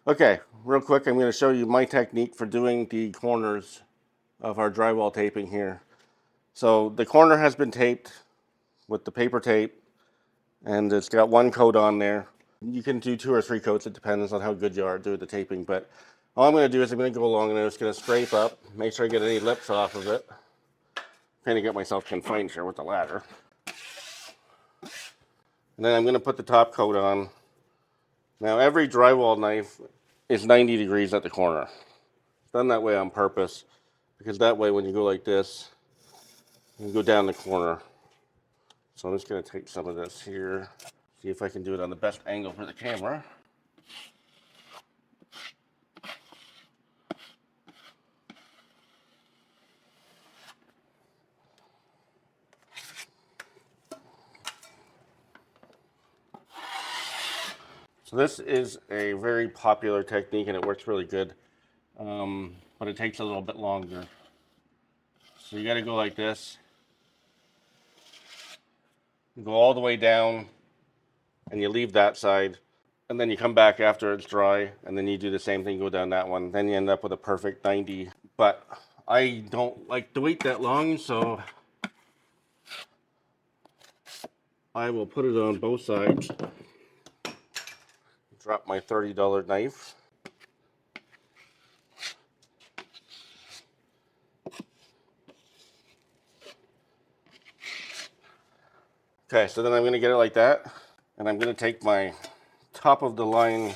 Okay, real quick, I'm going to show you my technique for doing the corners of our drywall taping here. So the corner has been taped with the paper tape, and it's got one coat on there. You can do 2 or 3 coats, it depends on how good you are at doing the taping, but all I'm going to do is I'm going to go along and I'm just going to scrape up, make sure I get any lips off of it. Trying to get myself confined here with the ladder. And then I'm going to put the top coat on. Now every drywall knife is 90 degrees at the corner. It's done that way on purpose, because that way when you go like this, you can go down the corner. So I'm just going to take some of this here, see if I can do it on the best angle for the camera. So this is a very popular technique and it works really good, but it takes a little bit longer. So you got to go like this, you go all the way down, and you leave that side, and then you come back after it's dry, and then you do the same thing, go down that one, then you end up with a perfect 90. But I don't like to wait that long, so I will put it on both sides. Drop my $30 knife. Okay, so then I'm going to get it like that, and I'm going to take my top of the line,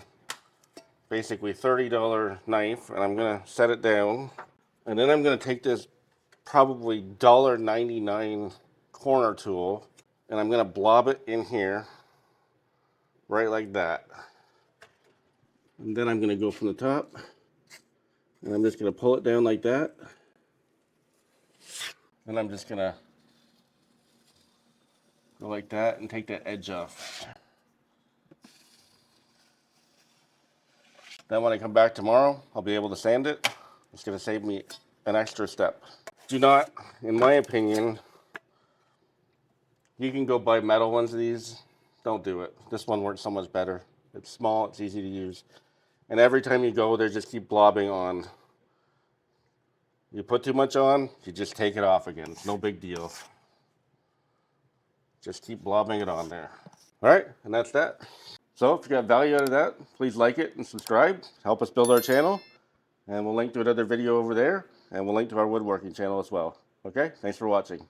basically $30 knife, and I'm going to set it down, and then I'm going to take this probably $1.99 corner tool, and I'm going to blob it in here, right like that. And then I'm going to go from the top, and I'm just going to pull it down like that, and I'm just going to go like that and take that edge off. Then when I come back tomorrow, I'll be able to sand it. It's going to save me an extra step. Do not, in my opinion, you can go buy metal ones of these. Don't do it. This one works so much better. It's small, it's easy to use. And every time you go, they just keep blobbing on. You put too much on, you just take it off again. It's no big deal. Just keep blobbing it on there. All right, and that's that. So if you got value out of that, please like it and subscribe. Help us build our channel. And we'll link to another video over there. And we'll link to our woodworking channel as well. Okay, thanks for watching.